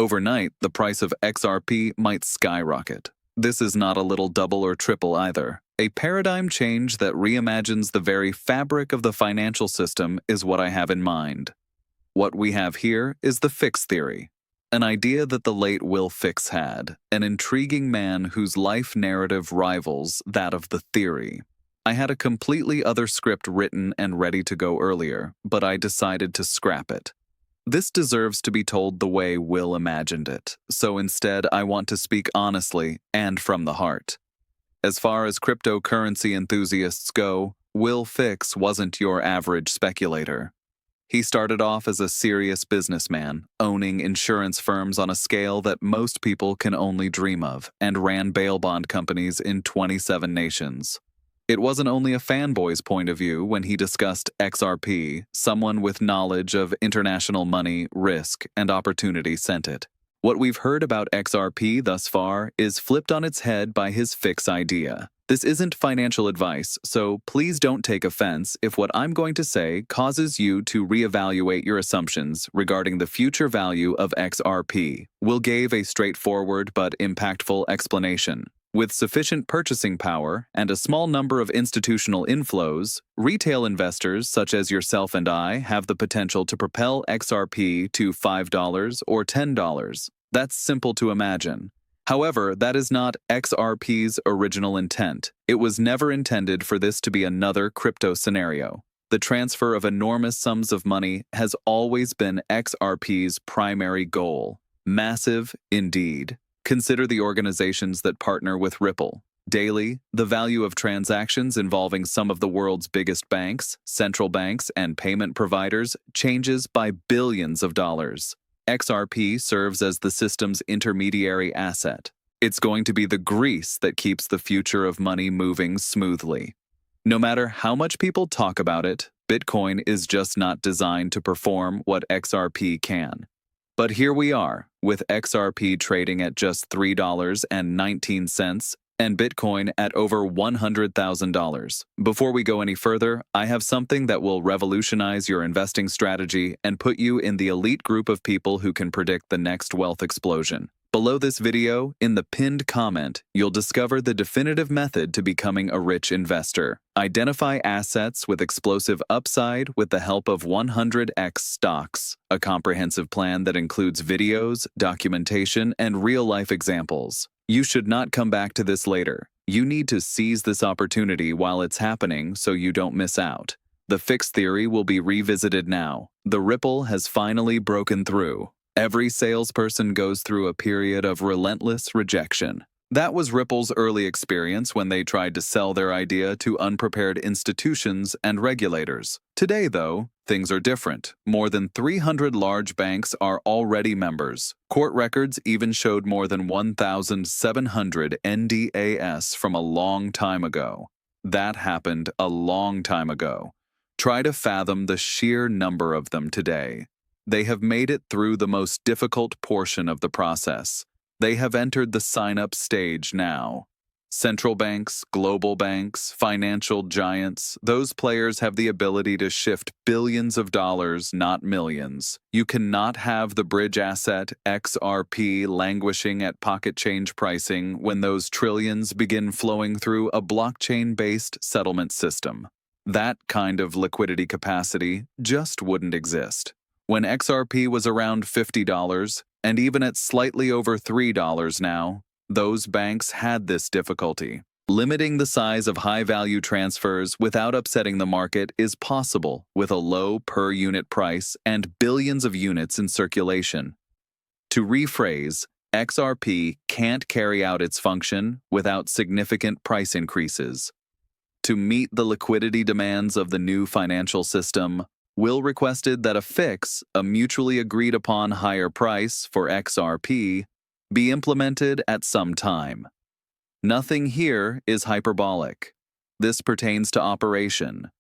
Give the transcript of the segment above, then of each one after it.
Overnight, the price of XRP might skyrocket. This is not a little double or triple either. A paradigm change that reimagines the very fabric of the financial system is what I have in mind. What we have here is the fix theory, an idea that the late Will Fix had, an intriguing man whose life narrative rivals that of the theory. I had a completely other script written and ready to go earlier, but I decided to scrap it. This deserves to be told the way Will imagined it, so instead I want to speak honestly and from the heart. As far as cryptocurrency enthusiasts go, Will Fix wasn't your average speculator. He started off as a serious businessman, owning insurance firms on a scale that most people can only dream of, and ran bail bond companies in 27 nations. It wasn't only a fanboy's point of view when he discussed XRP, someone with knowledge of international money, risk, and opportunity sent it. What we've heard about XRP thus far is flipped on its head by his fix idea. This isn't financial advice, so please don't take offense if what I'm going to say causes you to reevaluate your assumptions regarding the future value of XRP. Will gave a straightforward but impactful explanation. With sufficient purchasing power and a small number of institutional inflows, retail investors such as yourself and I have the potential to propel XRP to $5 or $10. That's simple to imagine. However, that is not XRP's original intent. It was never intended for this to be another crypto scenario. The transfer of enormous sums of money has always been XRP's primary goal. Massive, indeed. Consider the organizations that partner with Ripple. Daily, the value of transactions involving some of the world's biggest banks, central banks, and payment providers changes by billions of dollars. XRP serves as the system's intermediary asset. It's going to be the grease that keeps the future of money moving smoothly. No matter how much people talk about it, Bitcoin is just not designed to perform what XRP can. But here we are, with XRP trading at just $3.19 and Bitcoin at over $100,000. Before we go any further, I have something that will revolutionize your investing strategy and put you in the elite group of people who can predict the next wealth explosion. Below this video, in the pinned comment, you'll discover the definitive method to becoming a rich investor. Identify assets with explosive upside with the help of 100x stocks, a comprehensive plan that includes videos, documentation, and real-life examples. You should not come back to this later. You need to seize this opportunity while it's happening so you don't miss out. The fix theory will be revisited now. The ripple has finally broken through. Every salesperson goes through a period of relentless rejection. That was Ripple's early experience when they tried to sell their idea to unprepared institutions and regulators. Today, though, things are different. More than 300 large banks are already members. Court records even showed more than 1,700 NDAS from a long time ago. That happened a long time ago. Try to fathom the sheer number of them today. They have made it through the most difficult portion of the process. They have entered the sign-up stage now. Central banks, global banks, financial giants, those players have the ability to shift billions of dollars, not millions. You cannot have the bridge asset XRP languishing at pocket change pricing when those trillions begin flowing through a blockchain-based settlement system. That kind of liquidity capacity just wouldn't exist. When XRP was around $50, and even at slightly over $3 now, those banks had this difficulty. Limiting the size of high-value transfers without upsetting the market is possible with a low per-unit price and billions of units in circulation. To rephrase, XRP can't carry out its function without significant price increases. To meet the liquidity demands of the new financial system, Will requested that a fix, a mutually agreed upon higher price for XRP, be implemented at some time. Nothing here is hyperbolic. This pertains to operation.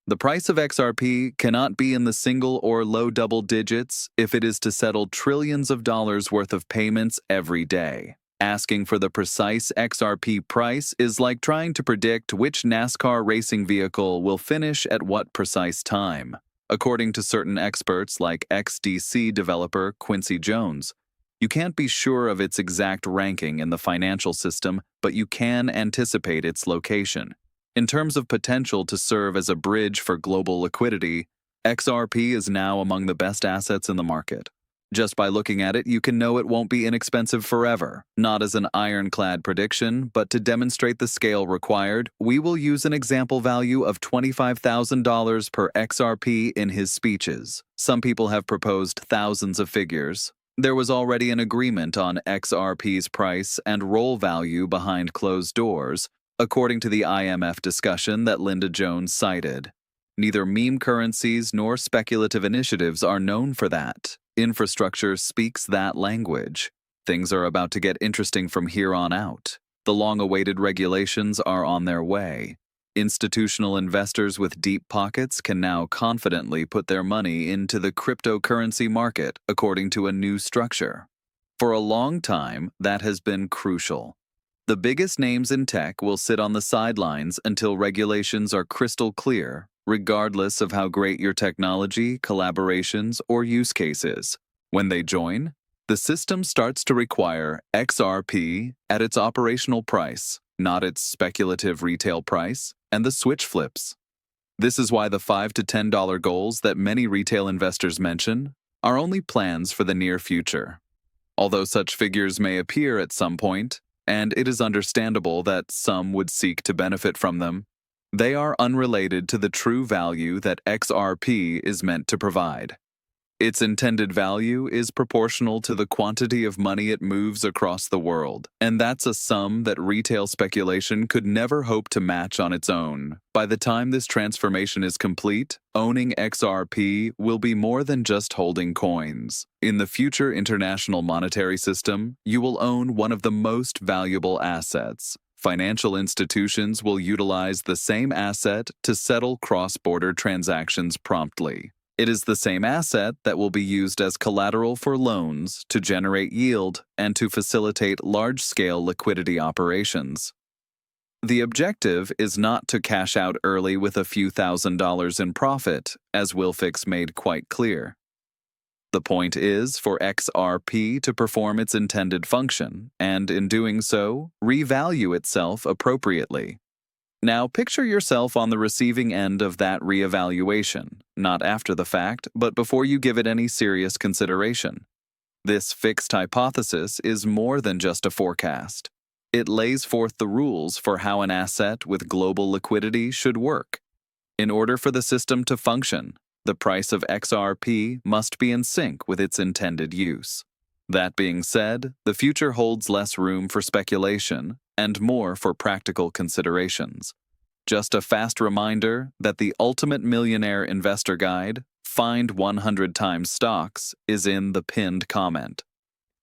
The price of XRP cannot be in the single or low double digits if it is to settle trillions of dollars worth of payments every day. Asking for the precise XRP price is like trying to predict which NASCAR racing vehicle will finish at what precise time. According to certain experts like XDC developer Quincy Jones, You can't be sure of its exact ranking in the financial system, but you can anticipate its location. In terms of potential to serve as a bridge for global liquidity, XRP is now among the best assets in the market. Just by looking at it, you can know it won't be inexpensive forever. Not as an ironclad prediction, but to demonstrate the scale required, we will use an example value of $25,000 per XRP in his speeches. Some people have proposed thousands of figures. There was already an agreement on XRP's price and roll value behind closed doors, according to the IMF discussion that Linda Jones cited. Neither meme currencies nor speculative initiatives are known for that. Infrastructure speaks that language. Things are about to get interesting from here on out. The long-awaited regulations are on their way. Institutional investors with deep pockets can now confidently put their money into the cryptocurrency market according to a new structure. For a long time, that has been crucial. The biggest names in tech will sit on the sidelines until regulations are crystal clear, regardless of how great your technology, collaborations, or use case is. When they join, the system starts to require XRP at its operational price, not its speculative retail price, and the switch flips. This is why the $5 to $10 goals that many retail investors mention are only plans for the near future. Although such figures may appear at some point, and it is understandable that some would seek to benefit from them, they are unrelated to the true value that XRP is meant to provide. Its intended value is proportional to the quantity of money it moves across the world, and that's a sum that retail speculation could never hope to match on its own. By the time this transformation is complete, owning XRP will be more than just holding coins. In the future international monetary system, you will own one of the most valuable assets. Financial institutions will utilize the same asset to settle cross-border transactions promptly. It is the same asset that will be used as collateral for loans to generate yield and to facilitate large-scale liquidity operations. The objective is not to cash out early with a few $1,000s in profit, as Wilfix made quite clear. The point is for XRP to perform its intended function, and in doing so, revalue itself appropriately. Now picture yourself on the receiving end of that reevaluation, not after the fact, but before you give it any serious consideration. This fixed hypothesis is more than just a forecast. It lays forth the rules for how an asset with global liquidity should work. In order for the system to function, the price of XRP must be in sync with its intended use. That being said, the future holds less room for speculation and more for practical considerations. Just a fast reminder that the Ultimate Millionaire Investor Guide, Find 100 Times Stocks, is in the pinned comment.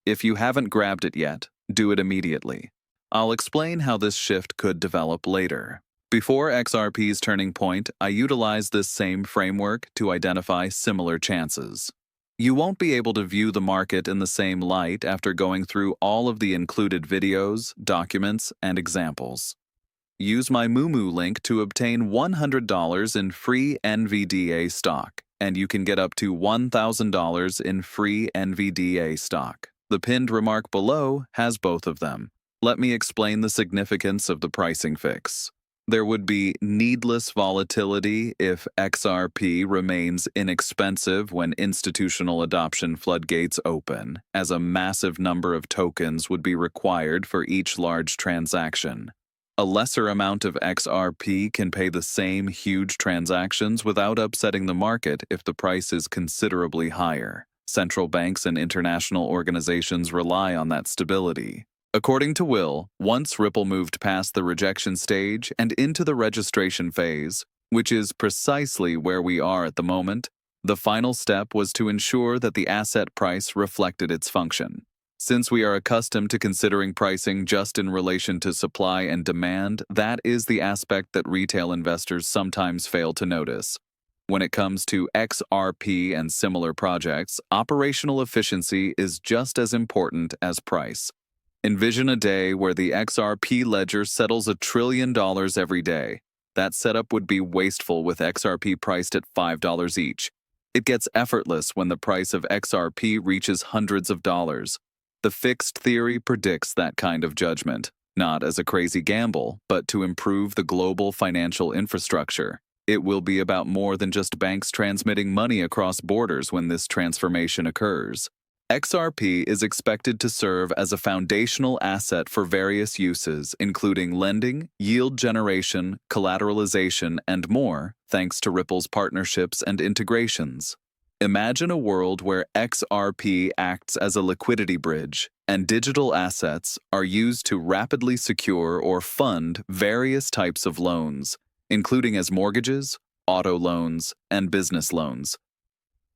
If you haven't grabbed it yet, do it immediately. I'll explain how this shift could develop later. Before XRP's turning point, I utilized this same framework to identify similar chances. You won't be able to view the market in the same light after going through all of the included videos, documents, and examples. Use my Moomoo link to obtain $100 in free NVDA stock, and you can get up to $1,000 in free NVDA stock. The pinned remark below has both of them. Let me explain the significance of the pricing fix. There would be needless volatility if XRP remains inexpensive when institutional adoption floodgates open, as a massive number of tokens would be required for each large transaction. A lesser amount of XRP can pay the same huge transactions without upsetting the market if the price is considerably higher. Central banks and international organizations rely on that stability. According to Will, once Ripple moved past the rejection stage and into the registration phase, which is precisely where we are at the moment, the final step was to ensure that the asset price reflected its function. Since we are accustomed to considering pricing just in relation to supply and demand, that is the aspect that retail investors sometimes fail to notice. When it comes to XRP and similar projects, operational efficiency is just as important as price. Envision a day where the XRP ledger settles $1 trillion every day. That setup would be wasteful with XRP priced at $5 each. It gets effortless when the price of XRP reaches hundreds of dollars. The fixed theory predicts that kind of judgment, not as a crazy gamble, but to improve the global financial infrastructure. It will be about more than just banks transmitting money across borders when this transformation occurs. XRP is expected to serve as a foundational asset for various uses, including lending, yield generation, collateralization, and more, thanks to Ripple's partnerships and integrations. Imagine a world where XRP acts as a liquidity bridge, and digital assets are used to rapidly secure or fund various types of loans, including as mortgages, auto loans, and business loans.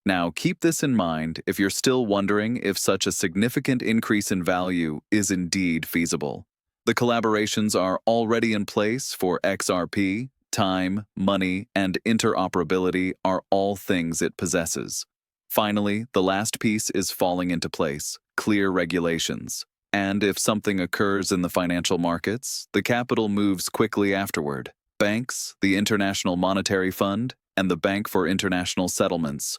Now, keep this in mind if you're still wondering if such a significant increase in value is indeed feasible. The collaborations are already in place for XRP. Time, money, and interoperability are all things it possesses. Finally, the last piece is falling into place: clear regulations. And if something occurs in the financial markets, the capital moves quickly afterward. Banks, the International Monetary Fund, and the Bank for International Settlements.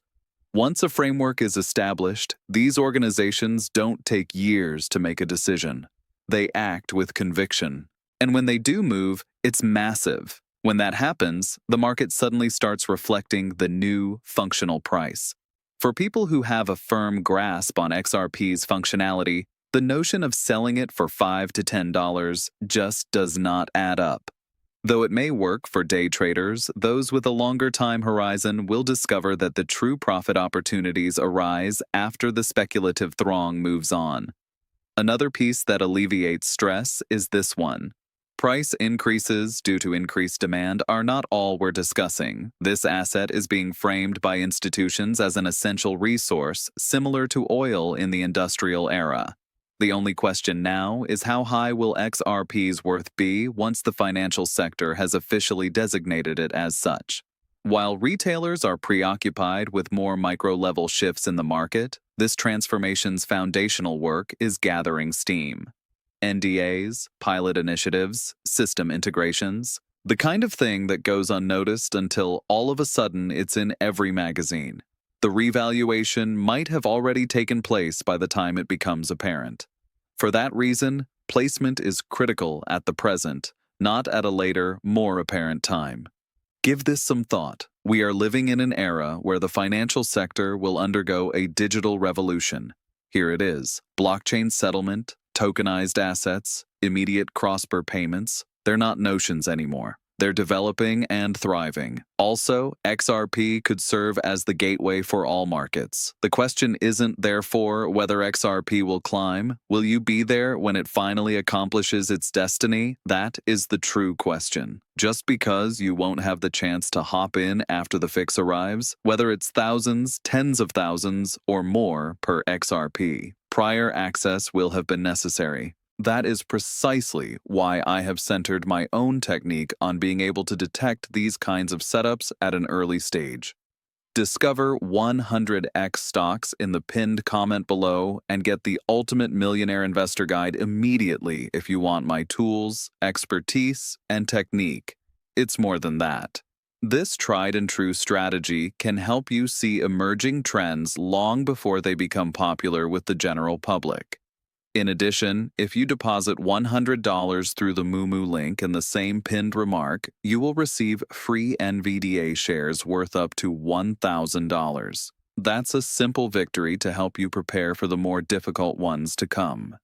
Once a framework is established, these organizations don't take years to make a decision. They act with conviction. And when they do move, it's massive. When that happens, the market suddenly starts reflecting the new functional price. For people who have a firm grasp on XRP's functionality, the notion of selling it for $5 to $10 just does not add up. Though it may work for day traders, those with a longer time horizon will discover that the true profit opportunities arise after the speculative throng moves on. Another piece that alleviates stress is this one. Price increases due to increased demand are not all we're discussing. This asset is being framed by institutions as an essential resource, similar to oil in the industrial era. The only question now is how high will XRP's worth be once the financial sector has officially designated it as such. While retailers are preoccupied with more micro-level shifts in the market, this transformation's foundational work is gathering steam. NDAs, pilot initiatives, system integrations, the kind of thing that goes unnoticed until all of a sudden it's in every magazine. The revaluation might have already taken place by the time it becomes apparent. For that reason, placement is critical at the present, not at a later, more apparent time. Give this some thought. We are living in an era where the financial sector will undergo a digital revolution. Here it is: blockchain settlement, tokenized assets, immediate cross-border payments. They're not notions anymore. They're developing and thriving. Also, XRP could serve as the gateway for all markets. The question isn't, therefore, whether XRP will climb. Will you be there when it finally accomplishes its destiny? That is the true question. Just because you won't have the chance to hop in after the fix arrives, whether it's thousands, tens of thousands, or more per XRP, prior access will have been necessary. That is precisely why I have centered my own technique on being able to detect these kinds of setups at an early stage. Discover 100x stocks in the pinned comment below and get the Ultimate Millionaire Investor Guide immediately if you want my tools, expertise, and technique. It's more than that. This tried-and-true strategy can help you see emerging trends long before they become popular with the general public. In addition, if you deposit $100 through the Moomoo link in the same pinned remark, you will receive free NVDA shares worth up to $1,000. That's a simple victory to help you prepare for the more difficult ones to come.